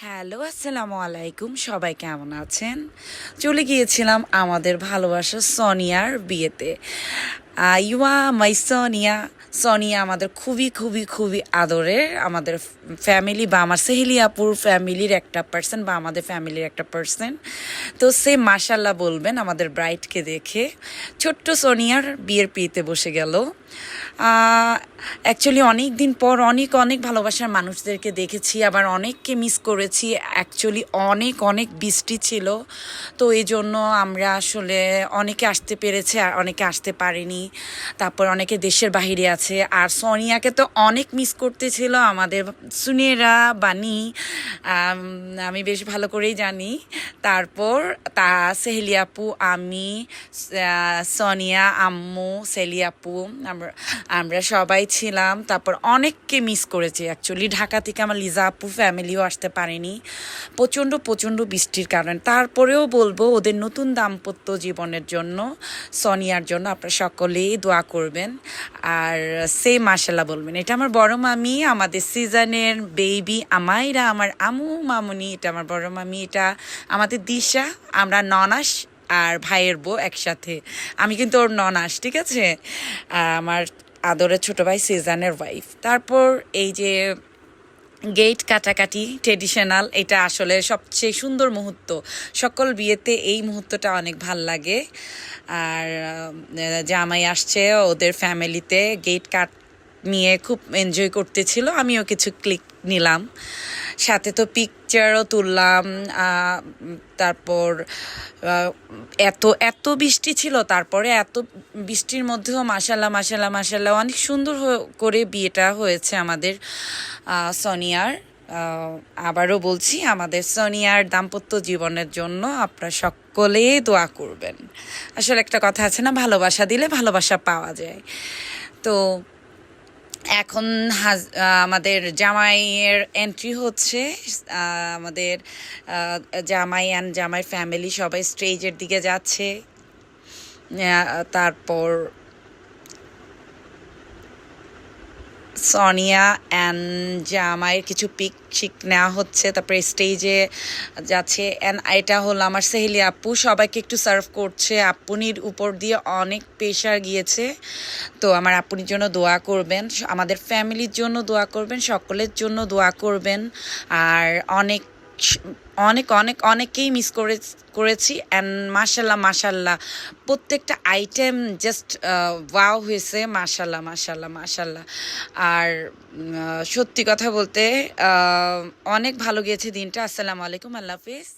Hello, আসসালামু আলাইকুম। সবাই কেমন আছেন? চলে গিয়েছিলাম আমাদের ভালোবাসা সোনিয়ার বিয়েতে। ইউয়া মাই সোনিয়া। সোনিয়া আমাদের খুবই খুবই খুবই আদরের, আমাদের ফ্যামিলি বা আমার সেহেলি আপুর ফ্যামিলির একটা পার্সন বা আমাদের ফ্যামিলির একটা পার্সন। তো সে মাশাল্লাহ বলবেন আমাদের ব্রাইডকে দেখে। ছোট্ট সোনিয়ার বিয়ের পিতে বসে গেল। অ্যাকচুয়ালি অনেক দিন পর অনেক অনেক ভালোবাসার মানুষদেরকে দেখেছি, আবার অনেককে মিস করেছি। অ্যাকচুয়ালি অনেক অনেক বৃষ্টি ছিল, তো এই জন্য আমরা আসলে অনেকে আসতে পেরেছে আর অনেকে আসতে পারেনি। তারপর অনেকে দেশের বাহিরে আছে। আর সোনিয়াকে তো অনেক মিস করতেছিল আমাদের সুনেরা বানি, আমি বেশ ভালো করেই জানি। তারপর সেহেলি আপু, আমি, সোনিয়া, আম্মু, সেলি আপু, আমরা আমরা সবাই ছিলাম। তারপর অনেককে মিস করেছি অ্যাকচুয়ালি। ঢাকা থেকে আমার লিজা আপু ফ্যামিলিও আসতে পারেনি প্রচণ্ড প্রচণ্ড বৃষ্টির কারণে। তারপরেও বলবো ওদের নতুন দাম্পত্য জীবনের জন্য, সোনিয়ার জন্য আপনারা সকলেই দোয়া করবেন আর সে মাশাল্লাহ বলবেন। এটা আমার বড় মামি, আমাদের সিজনের বেবি আমাইরা, আমার আমু মামুনি, এটা আমার বড় মামি, এটা আমাদের দিশা। আমরা ননাস আর ভাইয়ের বউ একসাথে। আমি কিন্তু ওর ননাস, ঠিক আছে। আর আমার আদরের ছোট ভাই সিজানের ওয়াইফ। তারপর এই যে গেট কাটাকাটি ট্রেডিশনাল, এটা আসলে সবচেয়ে সুন্দর মুহূর্ত। সকল বিয়েতে এই মুহূর্তটা অনেক ভাল লাগে। আর জামাই আসছে, ওদের ফ্যামিলিতে গেট কাট নিয়ে খুব এনজয় করতেছিল। আমিও কিছু ক্লিক নিলাম, সাথে তো পিকচারও তুললাম। তারপর এত এত বৃষ্টি ছিল, তারপরে এত বৃষ্টির মধ্যেও মাশাল্লাহ মাশাল্লাহ মাশাল্লাহ অনেক সুন্দর করে বিয়েটা হয়েছে আমাদের সোনিয়ার। আবারও বলছি, আমাদের সোনিয়ার দাম্পত্য জীবনের জন্য আপনারা সকলে দোয়া করবেন। আসলে একটা কথা আছে না, ভালোবাসা দিলে ভালোবাসা পাওয়া যায়। তো এখন আমাদের জামাইয়ের এন্ট্রি হচ্ছে। আমাদের জামাই অ্যান্ড জামাই ফ্যামিলি সবাই স্টেজের দিকে যাচ্ছে। তারপর সোনিয়া অ্যান্ড জামাইয়ের কিছু পিক শিক নেওয়া হচ্ছে, তারপরে স্টেজে যাচ্ছে। অ্যান্ড এটা হলো আমার সেহেলি আপু, সবাইকে একটু সার্ভ করছে। আপুনির উপর দিয়ে অনেক প্রেশার গিয়েছে, তো আমার আপুনির জন্য দোয়া করবেন, আমাদের ফ্যামিলির জন্য দোয়া করবেন, সকলের জন্য দোয়া করবেন। আর অনেক অনেক অনেক অনেকেই মিস করেছি। অ্যান্ড মাশাল্লাহ মাশাল্লাহ প্রত্যেকটা আইটেম জাস্ট ওয়াও হয়েছে, মাশাল্লাহ মাশাল্লাহ মাশাল্লাহ। আর সত্যি কথা বলতে অনেক ভালো গিয়েছে দিনটা। আসসালামু আলাইকুম, আল্লাহ হাফিজ।